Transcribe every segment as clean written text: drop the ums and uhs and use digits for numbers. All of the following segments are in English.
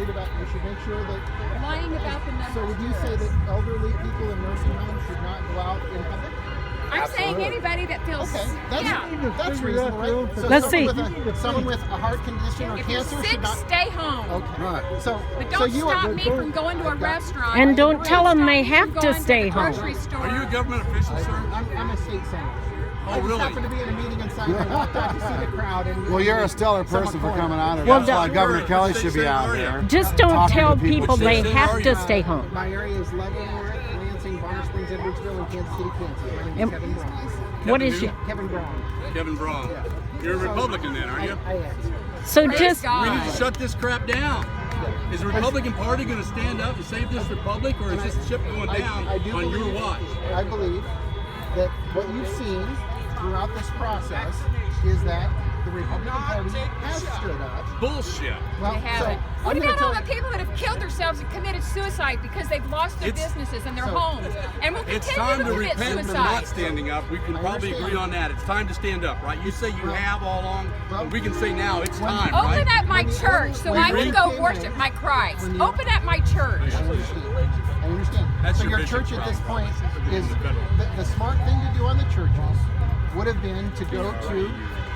worried about. You should make sure that lying about the numbers. So would you say that elderly people in nursing homes should not go out in public? I'm saying anybody that feels that's reasonable, right? So Let's see. Someone with a heart condition or if cancer you're sick, should not stay home. Okay. Right. But don't stop me from going to a restaurant. And don't tell them they have to stay home. Are you a government official, sir? I'm a state senator. Oh, I just really? happened to be in a meeting inside and I walked out to see the crowd. And Well, you're a stellar person for coming out here. Well, That's why Governor Kelly should be out here. Just don't talking tell to people. people they have to stay home. My area is Leavenworth, Lansing, Bonner Springs, Edwardsville, and Kansas City, Kansas. My name is Yep. Kevin Brown. What is your... Kevin Brown. Kevin Braun. You're a Republican then, aren't you? I am. So Praise just... God. We need to shut this crap down. Is the Republican Party going to stand up and save this republic, or is this ship going down I do on your believe, watch? I believe that what you've seen throughout this process is that the Republican Party has stood up. Bullshit. Well, They haven't. What I'm gonna about all tell the you- people that have killed themselves and committed suicide because they've lost their businesses and their homes and will It's continue time to to commit repent for suicide? not standing up. We can probably agree on that. It's time to stand up, right? You say you have all along, but we can say now it's time, right? Open up my church so I can go worship my Christ. Open up my church. I understand. I understand. That's so your your bishop church at this problem. point is the smart thing to do on the churches would have been to go to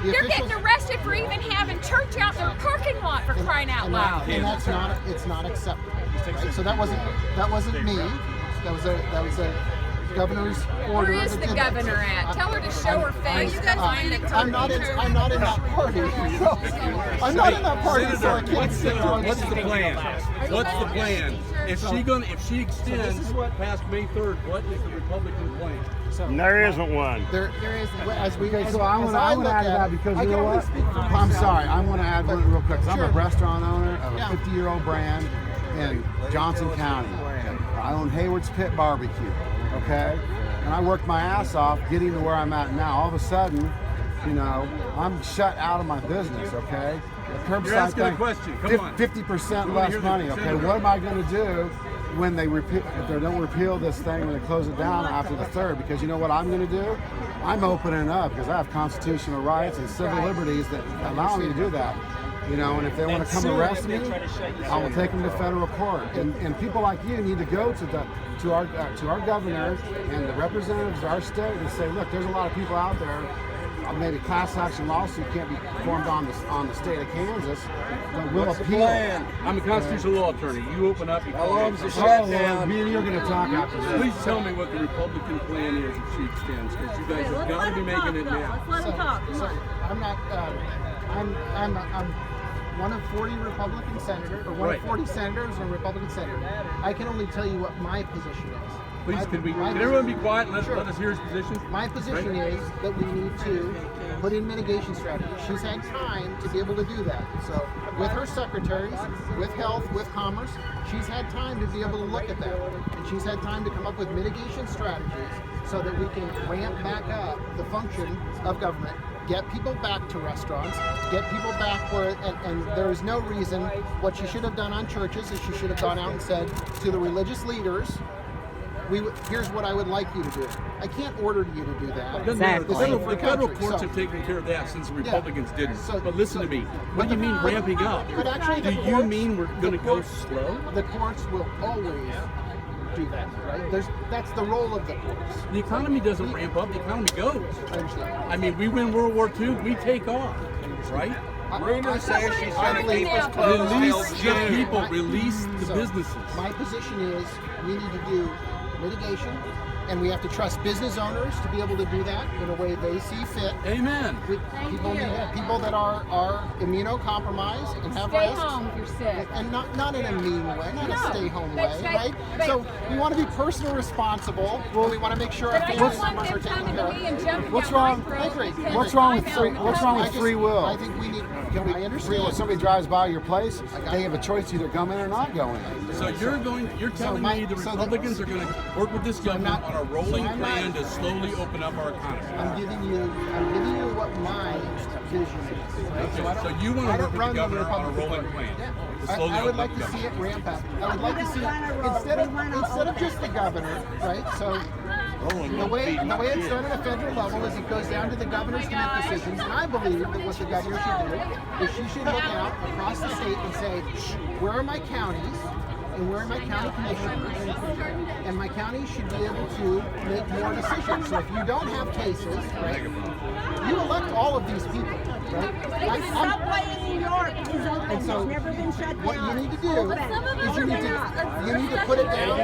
the They're officials. getting arrested for even having church out their parking lot for crying out loud. And that's not, it's not acceptable. Right? So that wasn't me. That was a governor's order. Where is the governor at? Tell her to show her face. I'm not in that party. So, I'm not in that party, so I can't say What's the plan? What's the plan? If she extends past May 3rd, what is the Republican plan? There isn't one. There isn't. As we, Okay, as, so I as want to I add look to at that it, because I you can know only what? speak for I'm myself. sorry. I want to add one real quick. 'Cause I'm a Sure. restaurant owner of a Yeah. 50-year-old brand in Johnson County. I own Hayward's Pit Barbecue. Okay, and I worked my ass off getting to where I'm at now. All of a sudden, you know, I'm shut out of my business. Okay, the curbside You're asking a thing, question. Come on. 50% I wanna less hear the money. Okay, senator. what am I going to do when they if they don't repeal this thing, when they close it down after the 3rd? Because you know what I'm going to do? I'm opening up because I have constitutional rights and civil liberties that allow me to do that. You know, and if they want to come arrest me, I will take them to federal court. And people like you need to go to our governor and the representatives of our state and say, look, there's a lot of people out there. Maybe class action lawsuit can't be formed on the state of Kansas, but we'll appeal. I'm a constitutional law attorney. You open up. You call me. Well, me and you are going to talk after this. Please tell me what the Republican plan is if she extends, because you guys have got to be making it now. So I'm not. I'm one of 40 Republican senators, or one Right. of 40 senators and a Republican senator. I can only tell you what my position is. Please, can everyone be quiet and let us hear his position? My position is that we need to put in mitigation strategies. She's had time to be able to do that. So with her secretaries, with health, with commerce, she's had time to be able to look at that. And she's had time to come up with mitigation strategies so that we can ramp back up the function of government, get people back to restaurants, get people back where, and there is no reason, what she should have done on churches is she should have gone out and said to the religious leaders, here's what I would like you to do. I can't order you to do that. Exactly. The federal courts have taken care of that since the Republicans didn't. But listen to me. What do you mean ramping up? But actually, Do you mean we're going to go slow? The courts will always do that, right? That's the role of the courts. The economy doesn't ramp up. The economy goes. I understand. I mean, we win World War II. We take off, right? Rumors say she's going to keep us Release closed the till June. people. Release the businesses. My position is we need to do mitigation, and we have to trust business owners to be able to do that in a way they see fit. Amen. People that are immunocompromised and have Stay risks. home if you're sick. And not in a mean way, not a stay-home way, but- right? but- So we want to be personally responsible. We want to make sure our But I family don't want members are them taken coming care to me of. and jumping What's down my wrong? throat because What's wrong with I'm free? out. What's wrong with free will? I think we need. I Free will. understand. Somebody drives by your place, they have a choice to either come in or not go in. So you're telling me the Republicans are going to work with this government on a rolling plan to slowly open up our economy. I'm giving you what my vision is. Right? So, So you want I to don't work with run the governor on a Republican rolling Party. plan to Yeah. slowly I would open up like the to see government. it ramp up. I would like to see it instead of just the governor, right? So The way it's done at a federal level is it goes down to the governors to make decisions, and I believe that what the governor should do is she should look out across the state and say, where are my counties? And where are my county commissioners? And my county should be able to make more decisions. So if you don't have cases, right, you elect all of these people, right? The subway in New York is open. And so It's never been shut down. what you need to do is you need to put it down.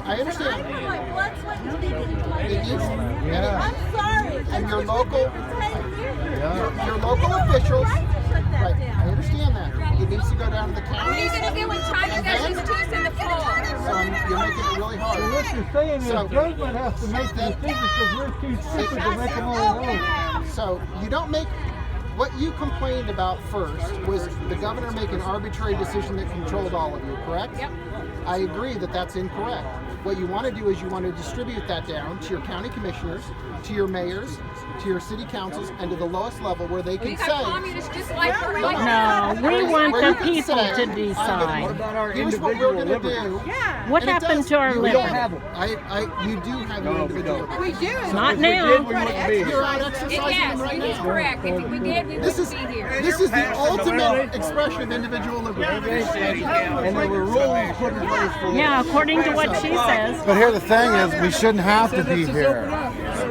I understand. Let's wait until they get into my It needs, I'm sorry. and your It's local, been 10 years. your local officials, Right to shut that right, down. I understand that. It needs to go down to the What are you counties. going to do when China does his tooth in the floor? So you're making it really hard. What you're saying is So- government has to make the decisions because we're too stupid to make them on their own. So you don't make, what you complained about first was the governor make an arbitrary decision that controlled all of you, correct? Yep. I agree that that's incorrect. What you want to do is you want to distribute that down to your county commissioners, to your mayors, to your city councils, and to the lowest level where they We can got say, communists just like No, we want where the you can people say, to I'm gonna- decide. What about our here's what we're individual going to liberties? do. Yeah. What And it happened does. to our You liberty? don't have them. You do have your No, we individual don't. liberties. We do. Not If we did, now. we wouldn't be You're here. out exercising Yes, them right he's now. correct. If we did, we This is wouldn't be here. this is the ultimate expression of individual liberty. And there were rules put in place for Yeah, according to what she says. But here the thing is, we shouldn't have to be here.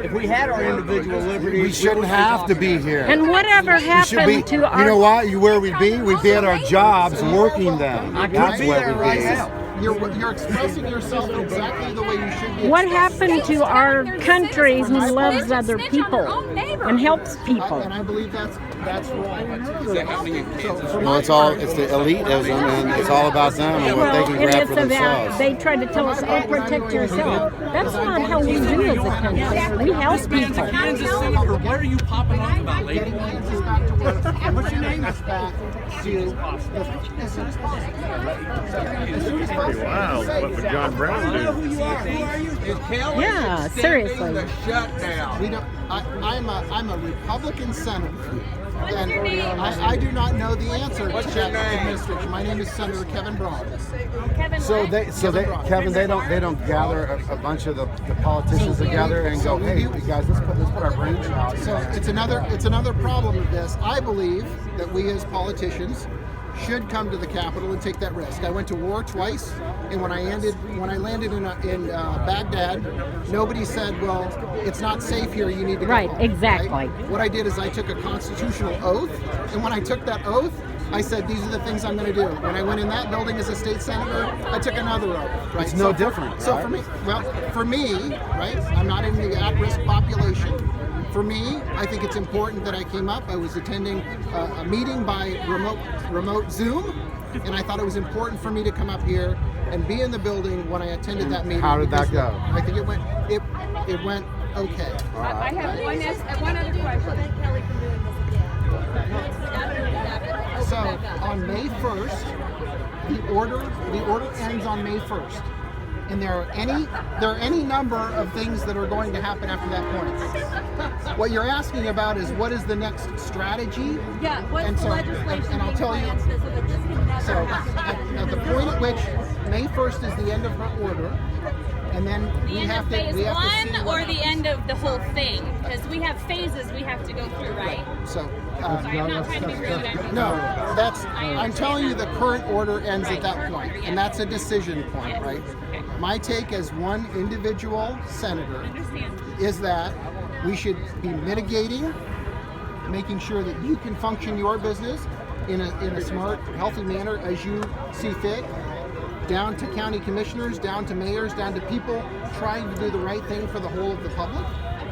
If we had our individual liberties, We shouldn't have to be here. And whatever We should be. happened to You know our what? Where we'd be? We'd be at our jobs working them. That's be where there we'd right be. now. You're expressing yourself exactly the way you should be. what happened to our country who loves other people and helps people? And I believe that's wrong. Is that happening in Kansas? For Well, my it's all part, it's the elitism, and it's all about them and what they Well, can and grab it's for about, themselves. they try to tell us, oh, protect yourself. That's not how we do as a country. We help people. Kansas Senator, what are you popping off about, lady? getting Kansas back to work and bringing us back to as soon as possible. Wow, what would John Brown do? Is Kelly Yeah, extending seriously. the shutdown? We don't. I'm a Republican senator, and I do not know the answer to that administration. My name is Senator Kevin BRAUN. Kevin, they don't gather a bunch of the politicians together and go, hey, you guys, let's put our brains out. So it's another problem of this. I believe that we as politicians should come to the Capitol and take that risk. I went to war twice, and when I landed in Baghdad, nobody said, "Well, it's not safe here. You need to go." Right, home," exactly. right? What I did is I took a constitutional oath, and when I took that oath, I said, "These are the things I'm going to do." When I went in that building as a state senator, I took another oath. Right? It's no different, So right? for me, right? I'm not in the at-risk population. For me, I think it's important that I came up. I was attending a meeting by remote Zoom, and I thought it was important for me to come up here and be in the building when I attended that meeting. How did that because go? I think it went okay. I have one other question. Kelly from doing this again. So on May 1st, the order ends on May 1st. And there are any number of things that are going to happen after that point. What you're asking about is what is the next strategy? Yeah, what's And the so- legislation and I'll being tell you- planned so that this can never So happen? at the point at which May 1st is the end of her order, and then The we end have of to phase see one what or the end of the whole thing? Because we have phases we have to go through, right? So Sorry, I'm not trying to be rude. no, I'm telling you the current order ends at that point, and that's a decision point, right? My take as one individual senator Understand. is that we should be mitigating, making sure that you can function your business in a smart, healthy manner as you see fit, down to county commissioners, down to mayors, down to people trying to do the right thing for the whole of the public.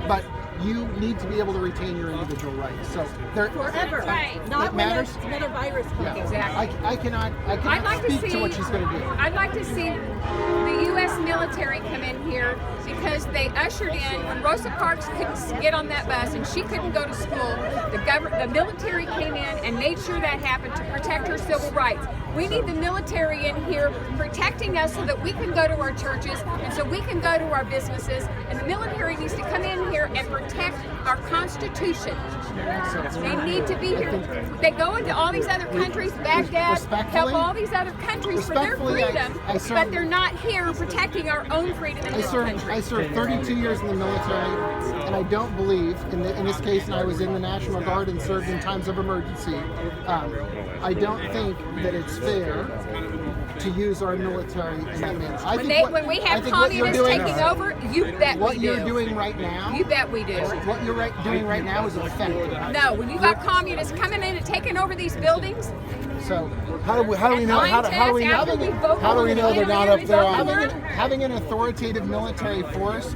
But you need to be able to retain your individual rights. So Forever. Right. Not It when matters. there's another virus comes. Exactly. I cannot I'd like to speak see to what she's going to do. I'd like to see the U.S. military come in here because they ushered in when Rosa Parks couldn't get on that bus and she couldn't go to school. The military came in and made sure that happened to protect her civil rights. We need the military in here protecting us so that we can go to our churches and so we can go to our businesses. And the military needs to come in here and protect our Constitution. They need to be here. They go into all these other countries, Baghdad, help all these other countries for their freedom, but they're not here protecting our own freedom in this country. I served 32 years in the military, and I don't believe, in this case, and I was in the National Guard and served in times of emergency, I don't think that it's fair to use our military in that manner. When we have communists taking over, you bet we do. What you're doing right now, you bet we do. What you're doing right now is effective. No, when you got communists coming in and taking over these buildings. So how do we know? How do we know they're not up there on? Having an authoritative military force